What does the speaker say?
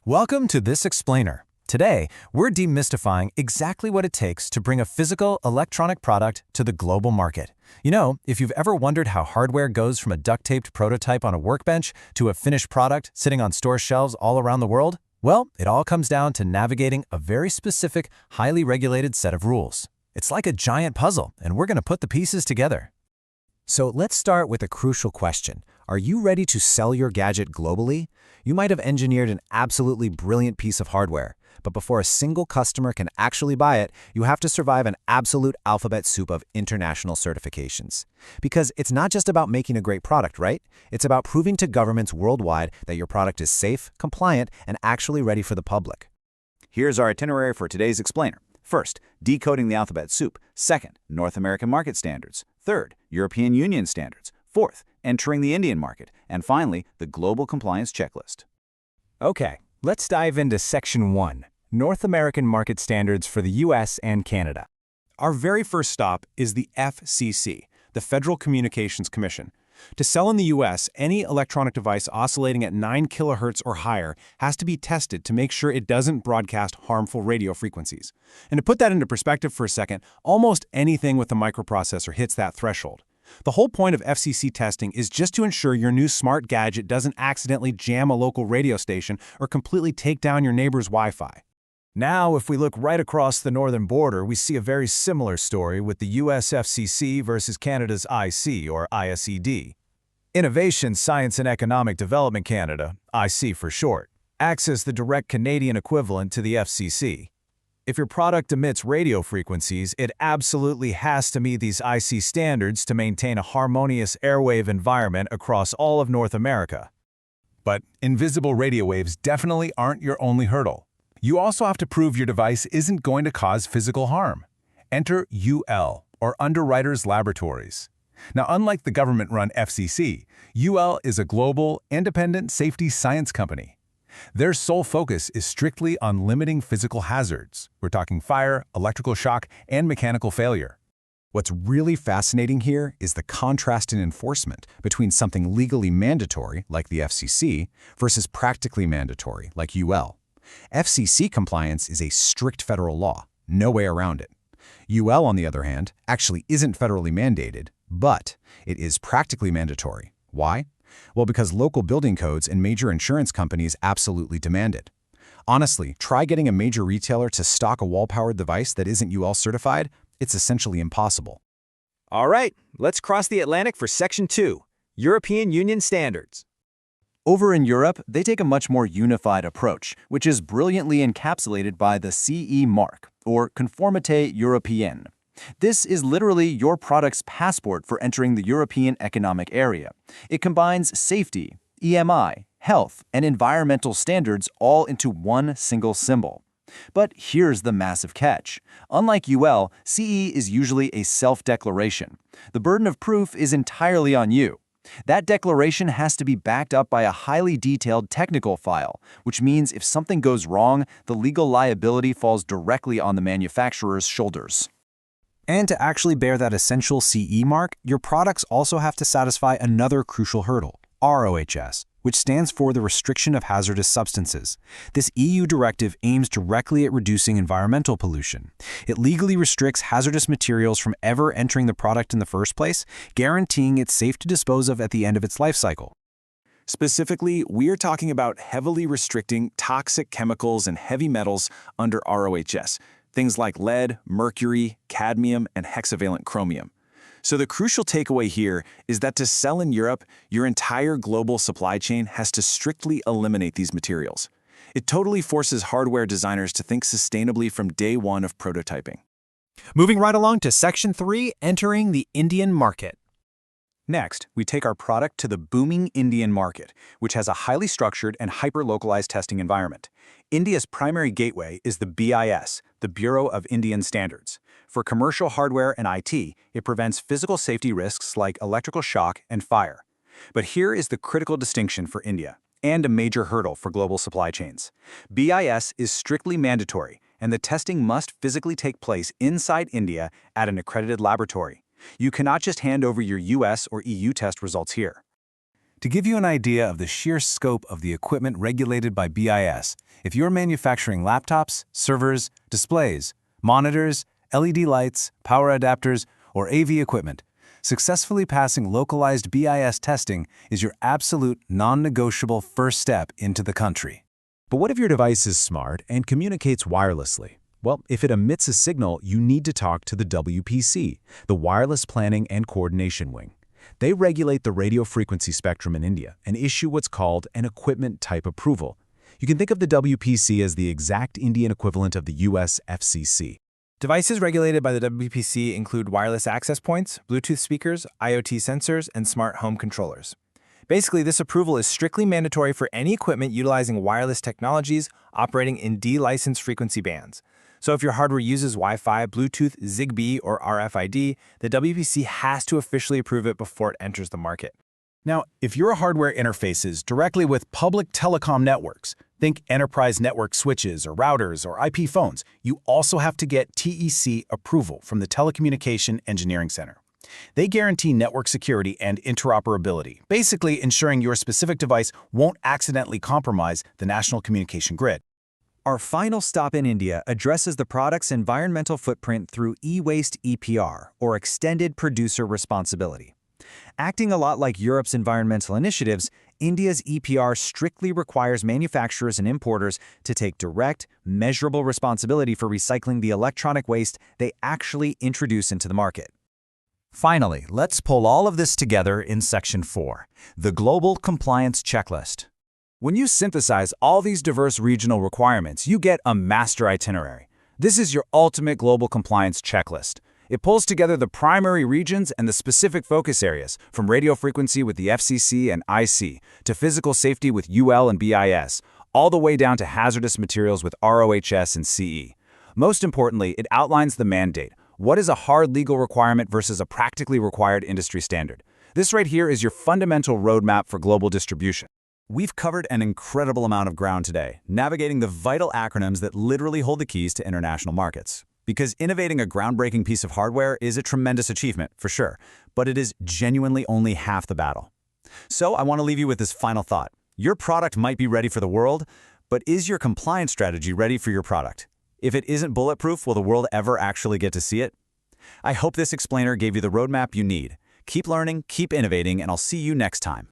Welcome to This Explainer. Today, we're demystifying exactly what it takes to bring a physical electronic product to the global market. You know, if you've ever wondered how hardware goes from a duct-taped prototype on a workbench to a finished product sitting on store shelves all around the world, well, it all comes down to navigating a very specific, highly regulated set of rules. It's like a giant puzzle, and we're going to put the pieces together. So let's start with a crucial question. Are you ready to sell your gadget globally? You might have engineered an absolutely brilliant piece of hardware, but before a single customer can actually buy it, you have to survive an absolute alphabet soup of international certifications. Because it's not just about making a great product, right? It's about proving to governments worldwide that your product is safe, compliant, and actually ready for the public. Here's our itinerary for today's explainer. First, decoding the alphabet soup. Second, North American market standards. Third, European Union standards. Fourth, entering the Indian market. And finally, the global compliance checklist. Okay, let's dive into Section 1, North American Market Standards for the US and Canada. Our very first stop is the FCC, the Federal Communications Commission. To sell in the US, any electronic device oscillating at 9 kilohertz or higher has to be tested to make sure it doesn't broadcast harmful radio frequencies. And to put that into perspective for a second, almost anything with a microprocessor hits that threshold. The whole point of FCC testing is just to ensure your new smart gadget doesn't accidentally jam a local radio station or completely take down your neighbor's Wi-Fi. Now, if we look right across the northern border, we see a very similar story with the US FCC versus Canada's IC, or ISED. Innovation, Science and Economic Development Canada, IC for short, acts as the direct Canadian equivalent to the FCC. If your product emits radio frequencies, it absolutely has to meet these IC standards to maintain a harmonious airwave environment across all of North America. But invisible radio waves definitely aren't your only hurdle. You also have to prove your device isn't going to cause physical harm. Enter UL, or Underwriters Laboratories. Now, unlike the government-run FCC, UL is a global, independent safety science company. Their sole focus is strictly on limiting physical hazards. We're talking fire, electrical shock, and mechanical failure. What's really fascinating here is the contrast in enforcement between something legally mandatory, like the FCC, versus practically mandatory, like UL. FCC compliance is a strict federal law, no way around it. UL, on the other hand, actually isn't federally mandated, but it is practically mandatory. Why? Well, because local building codes and major insurance companies absolutely demand it. Honestly, try getting a major retailer to stock a wall-powered device that isn't UL certified. It's essentially impossible. All right, let's cross the Atlantic for Section 2, European Union Standards. Over in Europe, they take a much more unified approach, which is brilliantly encapsulated by the CE mark, or Conformité Européenne. This is literally your product's passport for entering the European Economic Area. It combines safety, EMI, health, and environmental standards all into one single symbol. But here's the massive catch. Unlike UL, CE is usually a self-declaration. The burden of proof is entirely on you. That declaration has to be backed up by a highly detailed technical file, which means if something goes wrong, the legal liability falls directly on the manufacturer's shoulders. And to actually bear that essential CE mark, your products also have to satisfy another crucial hurdle, RoHS, which stands for the Restriction of Hazardous Substances. This EU directive aims directly at reducing environmental pollution. It legally restricts hazardous materials from ever entering the product in the first place, guaranteeing it's safe to dispose of at the end of its life cycle. Specifically, we are talking about heavily restricting toxic chemicals and heavy metals under RoHS, things like lead, mercury, cadmium, and hexavalent chromium. So the crucial takeaway here is that to sell in Europe, your entire global supply chain has to strictly eliminate these materials. It totally forces hardware designers to think sustainably from day one of prototyping. Moving right along to Section 3, entering the Indian market. Next, we take our product to the booming Indian market, which has a highly structured and hyper-localized testing environment. India's primary gateway is the BIS, the Bureau of Indian Standards. For commercial hardware and IT, it prevents physical safety risks like electrical shock and fire. But here is the critical distinction for India, and a major hurdle for global supply chains. BIS is strictly mandatory, and the testing must physically take place inside India at an accredited laboratory. You cannot just hand over your US or EU test results here. To give you an idea of the sheer scope of the equipment regulated by BIS, if you're manufacturing laptops, servers, displays, monitors, LED lights, power adapters, or AV equipment, successfully passing localized BIS testing is your absolute non-negotiable first step into the country. But what if your device is smart and communicates wirelessly? Well, if it emits a signal, you need to talk to the WPC, the Wireless Planning and Coordination Wing. They regulate the radio frequency spectrum in India and issue what's called an equipment type approval. You can think of the WPC as the exact Indian equivalent of the US FCC. Devices regulated by the WPC include wireless access points, Bluetooth speakers, IoT sensors, and smart home controllers. Basically, this approval is strictly mandatory for any equipment utilizing wireless technologies operating in D-licensed frequency bands. So if your hardware uses Wi-Fi, Bluetooth, Zigbee, or RFID, the WPC has to officially approve it before it enters the market. Now, if your hardware interfaces directly with public telecom networks, think enterprise network switches or routers or IP phones, you also have to get TEC approval from the Telecommunication Engineering Center. They guarantee network security and interoperability, basically ensuring your specific device won't accidentally compromise the national communication grid. Our final stop in India addresses the product's environmental footprint through e-waste EPR, or Extended Producer Responsibility. Acting a lot like Europe's environmental initiatives, India's EPR strictly requires manufacturers and importers to take direct, measurable responsibility for recycling the electronic waste they actually introduce into the market. Finally, let's pull all of this together in Section 4, the Global Compliance Checklist. When you synthesize all these diverse regional requirements, you get a master itinerary. This is your ultimate global compliance checklist. It pulls together the primary regions and the specific focus areas, from radio frequency with the FCC and IC, to physical safety with UL and BIS, all the way down to hazardous materials with ROHS and CE. Most importantly, it outlines the mandate. What is a hard legal requirement versus a practically required industry standard? This right here is your fundamental roadmap for global distribution. We've covered an incredible amount of ground today, navigating the vital acronyms that literally hold the keys to international markets. Because innovating a groundbreaking piece of hardware is a tremendous achievement, for sure, but it is genuinely only half the battle. So I want to leave you with this final thought. Your product might be ready for the world, but is your compliance strategy ready for your product? If it isn't bulletproof, will the world ever actually get to see it? I hope this explainer gave you the roadmap you need. Keep learning, keep innovating, and I'll see you next time.